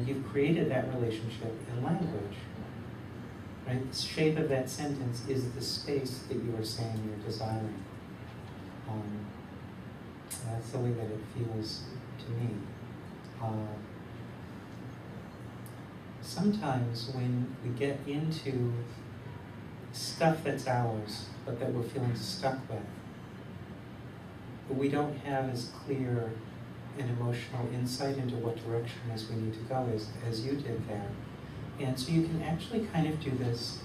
you've created that relationship in language. Right? The shape of that sentence is the space that you are saying you're desiring. That's the way that it feels to me. Sometimes when we get into stuff that's ours, but that we're feeling stuck with, but we don't have as clear an emotional insight into what direction as we need to go as you did there. And so you can actually kind of do this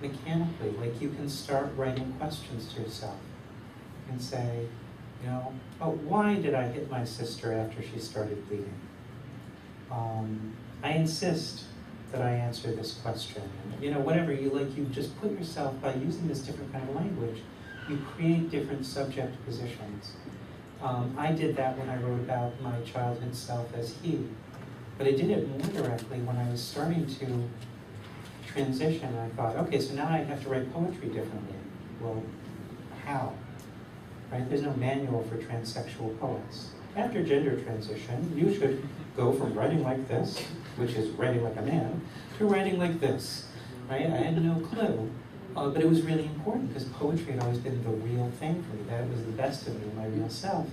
mechanically. Like you can start writing questions to yourself and say, you know, oh, why did I hit my sister after she started bleeding? I insist that I answer this question. You know, whatever you like, you just put yourself, by using this different kind of language, you create different subject positions. I did that when I wrote about my childhood self as he, but I did it more directly when I was starting to transition. I thought, okay, so now I have to write poetry differently. Well, how? Right? There's no manual for transsexual poets. After gender transition, you should go from writing like this, which is writing like a man, to writing like this. Right? I had no clue. But it was really important because poetry had always been the real thing for me. That was the best of me, my real self.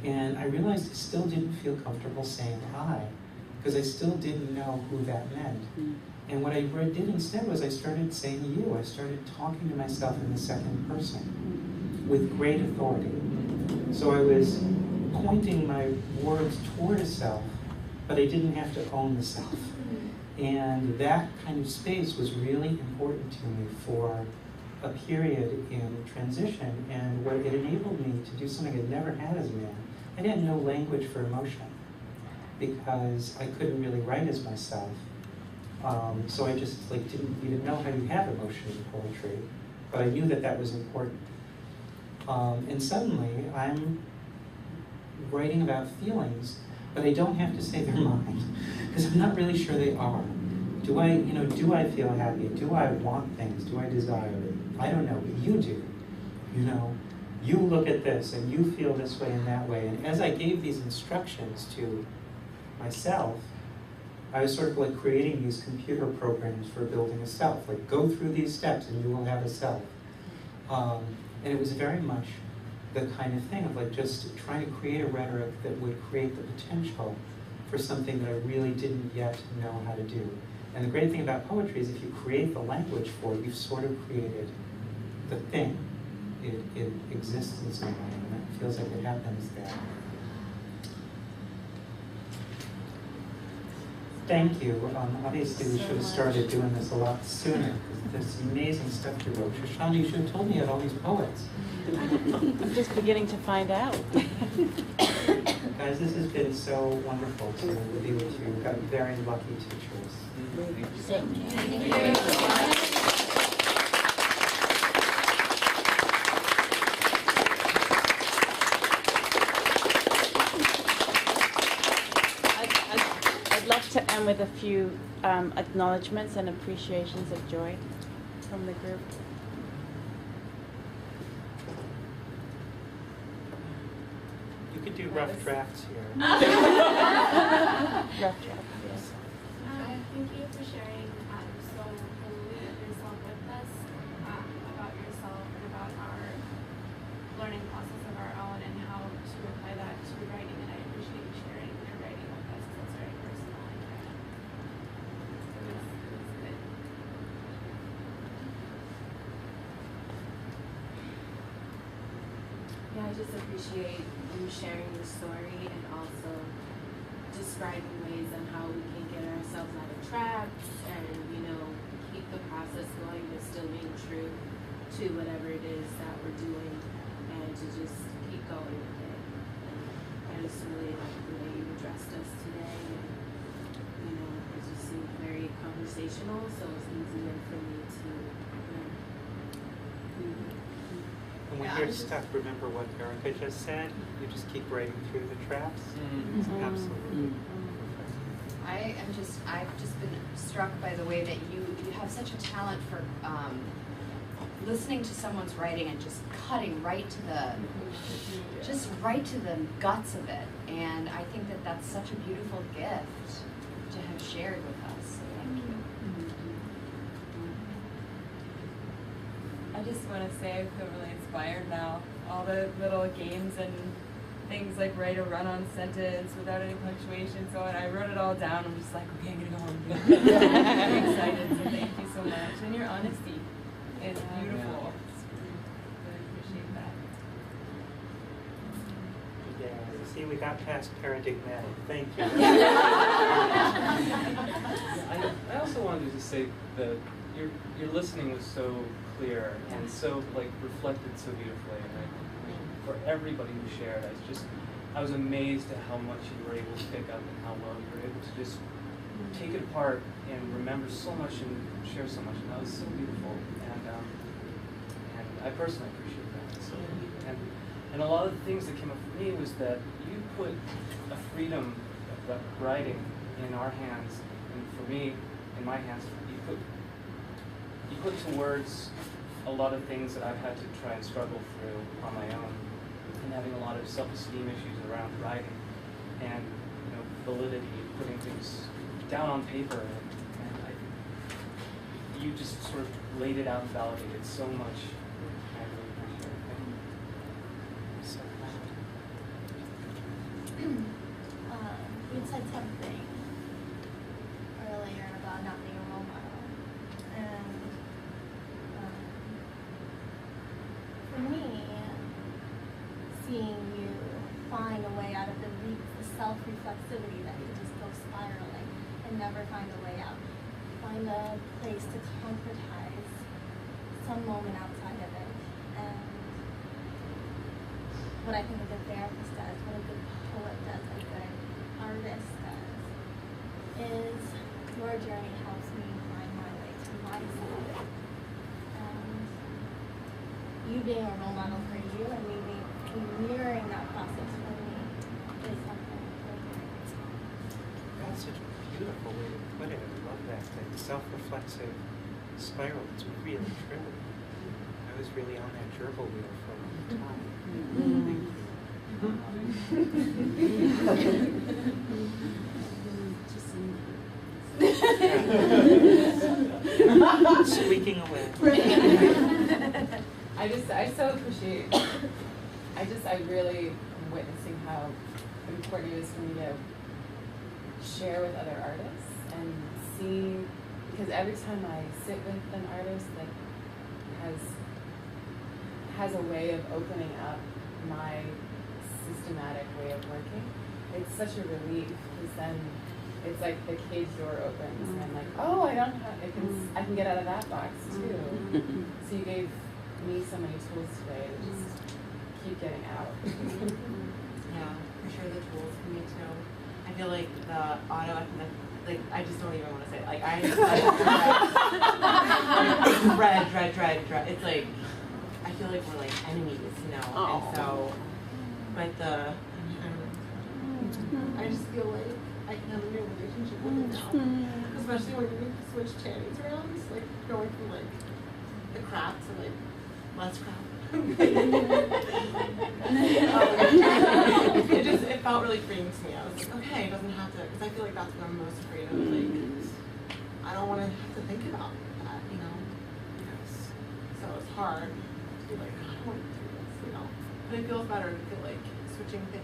And I realized I still didn't feel comfortable saying I, because I still didn't know who that meant. And what I did instead was I started saying you. I started talking to myself in the second person with great authority. So I was pointing my words toward a self, but I didn't have to own the self. And that kind of space was really important to me for a period in transition, and what it enabled me to do something I'd never had as a man. I had no language for emotion because I couldn't really write as myself. So I just didn't even know how you have emotion in poetry, but I knew that that was important. And suddenly I'm writing about feelings, but I don't have to say they're mine, because I'm not really sure they are. Do I feel happy? Do I want things? Do I desire it? I don't know, but you do. You look at this and you feel this way and that way. And as I gave these instructions to myself, I was sort of like creating these computer programs for building a self. Like, go through these steps and you will have a self. And it was very much the kind of thing of like just trying to create a rhetoric that would create the potential for something that I really didn't yet know how to do. And the great thing about poetry is if you create the language for it, you've sort of created the thing. It exists in some way, and it feels like it happens there. Thank you. Obviously, we should have started doing this a lot sooner, because there's amazing stuff you wrote. Shoshana, you should have told me you had all these poets. I'm just beginning to find out. Guys, this has been so wonderful to be with you. You've got very lucky teachers. Thank you. I'd love to end with a few acknowledgements and appreciations of Joy from the group. You could do rough drafts here. Rough draft, yes. Thank you for sharing so fully of yourself with us, about yourself and about our learning process of our own and how to apply that to writing. And I appreciate you sharing your writing with us. That's very personal. It was good. Yeah, I just appreciate you sharing your story and also describing ways on how we can get ourselves out of traps and, keep the process going, but still being true to whatever it is that we're doing and to just keep going with it. And I just really like the way you addressed us today. And, it just seemed very conversational, so it's easier for me to, And when you're stuck, remember what Erica just said. You just keep writing through the traps. Absolutely. I've just been struck by the way that you have such a talent for listening to someone's writing and just cutting right to the guts of it. And I think that that's such a beautiful gift to have shared with us, so thank you. I just want to say I feel really inspired now. All the little games and things like write a run-on sentence without any punctuation. So when I wrote it all down, I'm just like, okay, I'm gonna go home. I'm excited. So thank you so much. And your honesty is beautiful. Really appreciate that. Yeah, see, we got past paradigmatic. Thank you. I also wanted to say that your listening was so clear and so reflected so beautifully. And for everybody who shared, I was amazed at how much you were able to pick up and how well you were able to just take it apart and remember so much and share so much. And that was so beautiful. And I personally appreciate that. So, and a lot of the things that came up for me was that you put a freedom of writing in our hands, and for me, in my hands, you put to words a lot of things that I've had to try and struggle through on my own, and having a lot of self-esteem issues around writing, and validity, putting things down on paper, and you just sort of laid it out and validated so much. I really appreciate it. Thank you. So You said something earlier about not being a role model, and for me, seeing you find a way out of the self-reflexivity that you just go spiraling and never find a way out, find a place to concretize some moment outside of it, and what I think a good therapist does, what a good poet does, a good artist does, is your journey helps me find my way to myself. And you being a role model for you and me mirroring that process for me is something really great. That's such a beautiful way to put it. I love that. That self-reflexive spiral. It's really true. I was really on that gerbil wheel for a long time. Thank you. Squeaking away. I so appreciate, I really am witnessing how important it is for me to share with other artists and see, because every time I sit with an artist that has a way of opening up my systematic way of working, it's such a relief, because then it's like the cage door opens and I'm like, oh, I can get out of that box too. So you gave me so many tools today to just keep getting out. Yeah, for sure the tools for me too. I feel like the I just don't even want to say it. Like dread. It's like, I feel like we're like enemies, and so, but I just feel like I can have a new relationship with it now. Especially when you switch charities around, it's like going from like the crap to like less crap. it felt really freeing to me. I was like, okay, it doesn't have to, because I feel like that's what I'm most afraid of. Like, I don't want to have to think about that, Yes. So it's hard to be like, I don't want to do this, But it feels better to feel like switching things.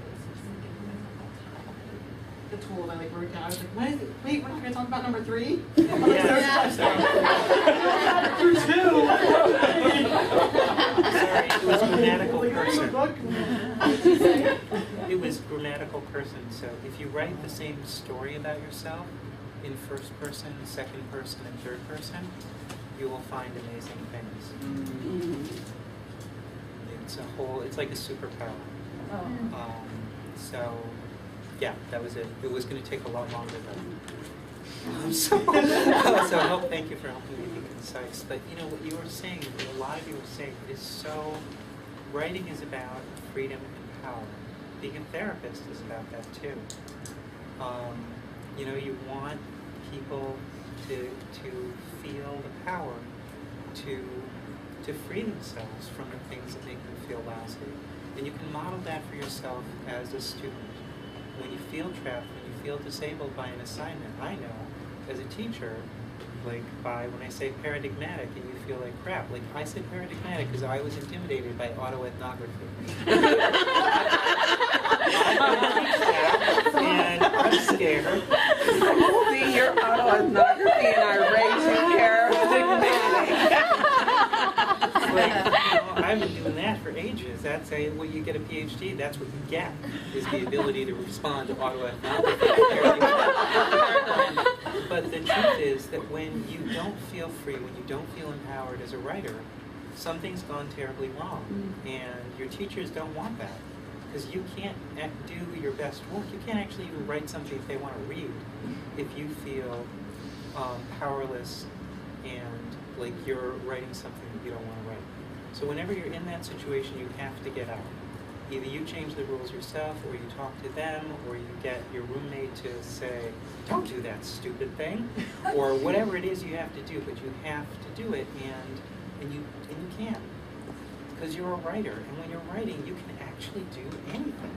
The tools I wrote down. I was like, what is it? Wait, we're not going to talk about number 3? Number 2. Sorry, it was grammatical person. It was grammatical person. So if you write the same story about yourself in first person, second person, and third person, you will find amazing things. It's like a superpower. So. Yeah, that was it. It was going to take a lot longer though. So thank you for helping me be concise. But what you were saying, a lot of you were saying, is so, writing is about freedom and power. Being a therapist is about that too. You want people to feel the power to free themselves from the things that make them feel lousy. And you can model that for yourself as a student. When you feel trapped, when you feel disabled by an assignment, I know as a teacher, like when I say paradigmatic and you feel like crap, like I said paradigmatic because I was intimidated by autoethnography. And I'm scared. See your autoethnography and I raise you paradigmatic. Like, I've been doing that for ages. That's when you get a PhD, that's what you get, is the ability to respond to autoethnography. But the truth is that when you don't feel free, when you don't feel empowered as a writer, something's gone terribly wrong. And your teachers don't want that. Because you can't do your best work. You can't actually even write something if they want to read if you feel powerless and like you're writing something that you don't want to write. So whenever you're in that situation, you have to get out. Either you change the rules yourself, or you talk to them, or you get your roommate to say, don't do that stupid thing, or whatever it is you have to do, but you have to do it, and you can't. Because you're a writer, and when you're writing, you can actually do anything.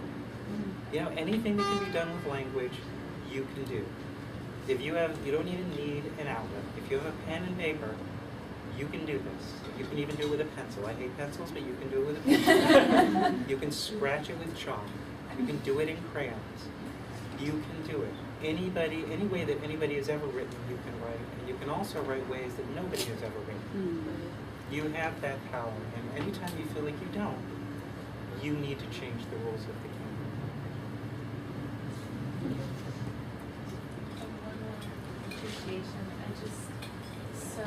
You know, anything that can be done with language, you can do. If you don't even need an outlet. If you have a pen and paper, you can do this. You can even do it with a pencil. I hate pencils, but you can do it with a pencil. You can scratch it with chalk. You can do it in crayons. You can do it. Any way that anybody has ever written, you can write. And you can also write ways that nobody has ever written. You have that power, and anytime you feel like you don't, you need to change the rules of the game. Appreciation. I just so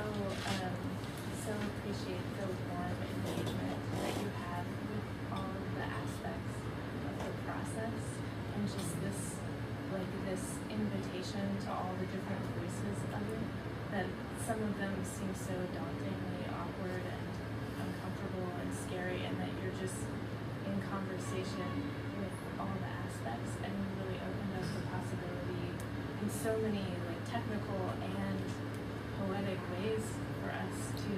appreciate the warm engagement that you have with all of the aspects of the process, and just this invitation to all the different voices of it, that some of them seem so dauntingly awkward and uncomfortable and scary, and that you're just in conversation with all the aspects, and you really opened up the possibility in so many like technical and poetic ways for us to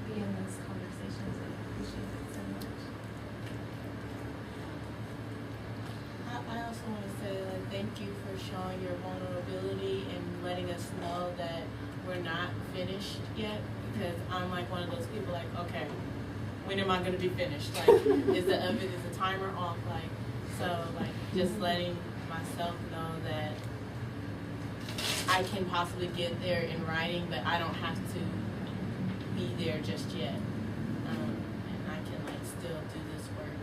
be in those conversations, and I appreciate it so much. I also want to say thank you for showing your vulnerability and letting us know that we're not finished yet, because I'm like one of those people like, okay, when am I going to be finished? Like, is the timer off? Like, so like just letting myself know that I can possibly get there in writing, but I don't have to be there just yet. And I can like still do this work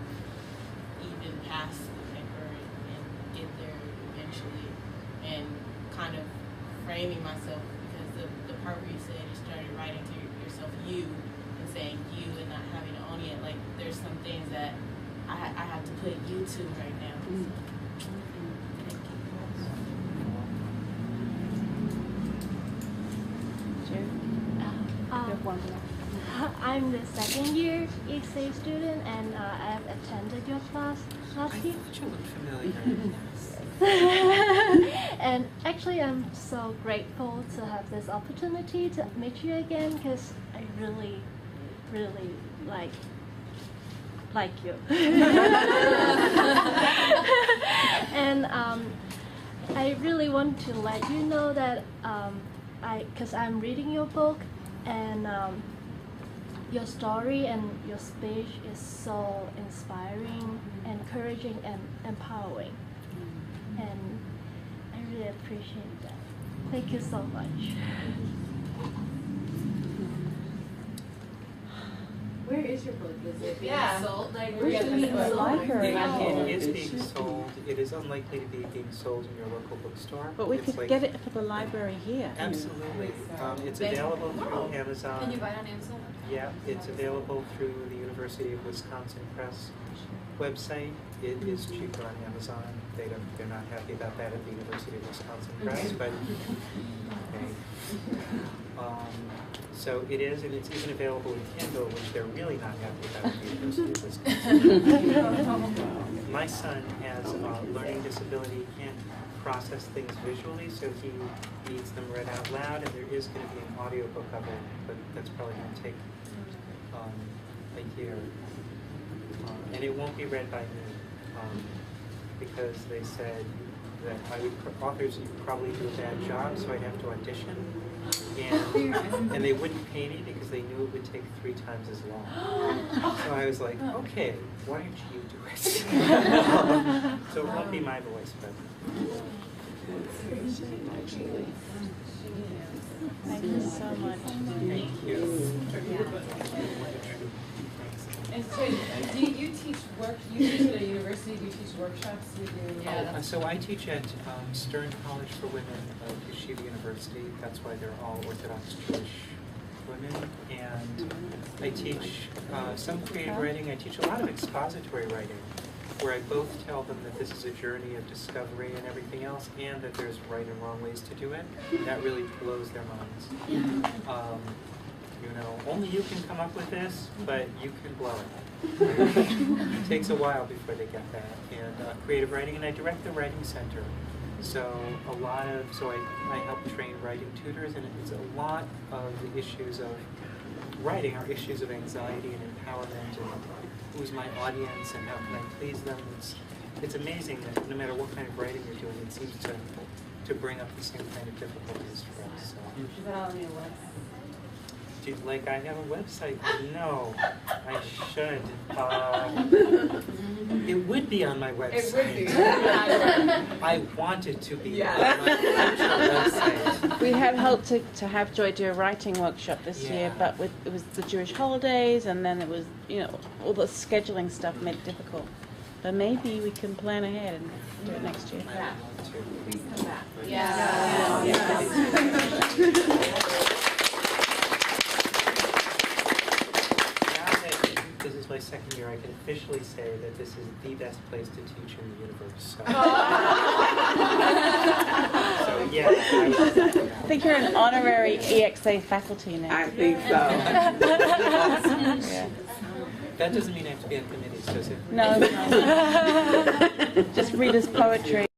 even past the paper and get there eventually, and kind of framing myself, because the part where you said you started writing to yourself you and saying you and not having to own it, like there's some things that I have to put you to right now. So, thank you. I'm the second year EXA student, and I have attended your class last year. I thought you looked familiar. And actually, I'm so grateful to have this opportunity to meet you again, because I really, really like you. And I really want to let you know that because I'm reading your book, and your story and your speech is so inspiring, encouraging, and empowering. And I really appreciate that. Thank you so much. Where is your book? Is it being Yeah. sold? Like, We should meet in the library. It is being sold. It is unlikely to be being sold in your local bookstore. But we It's could like- get it for the library here. Absolutely. It's available through Amazon. Can you buy it on Amazon? Yeah, it's available through the University of Wisconsin Press website. It is cheaper on Amazon. They're not happy about that at the University of Wisconsin Press, but okay. So it is, and it's even available in Kindle, which they're really not happy about at the University of Wisconsin. My son has a learning disability, he can't process things visually, so he needs them read out loud, and there is going to be an audiobook of it, but that's probably going to take a year. And it won't be read by me, because they said that authors would probably do a bad job, so I'd have to audition. And they wouldn't pay me because they knew it would take 3 times as long. So I was like, okay, why don't you do it? So it won't be my voice, but. Thank you so much. Thank you. And so, do you teach you teach at a university? Do you teach workshops? So I teach at Stern College for Women of Yeshiva University. That's why they're all Orthodox Jewish women. And I teach some creative writing. I teach a lot of expository writing, where I both tell them that this is a journey of discovery and everything else, and that there's right and wrong ways to do it. That really blows their minds. You know, only you can come up with this, but you can blow it. It takes a while before they get that. And creative writing, and I direct the writing center. So I help train writing tutors, and it's a lot of the issues of writing are issues of anxiety and empowerment, and who's my audience, and how can I please them. It's amazing that no matter what kind of writing you're doing, it seems to bring up the same kind of difficulties for us. So. Is that all on your website? Like I have a website? No, I should. It would be on my website. It would be. I want it to be on my website. We had hoped to have Joy do a writing workshop this year, but it was the Jewish holidays, and then it was, all the scheduling stuff made it difficult. But maybe we can plan ahead and do it next year. Yeah. Please come back. Yeah. This is my second year, I can officially say that this is the best place to teach in the universe. So, yeah. I think you're an honorary EXA faculty now. I think so. Yeah. That doesn't mean I have to be on committees, does it? No. Just read his poetry.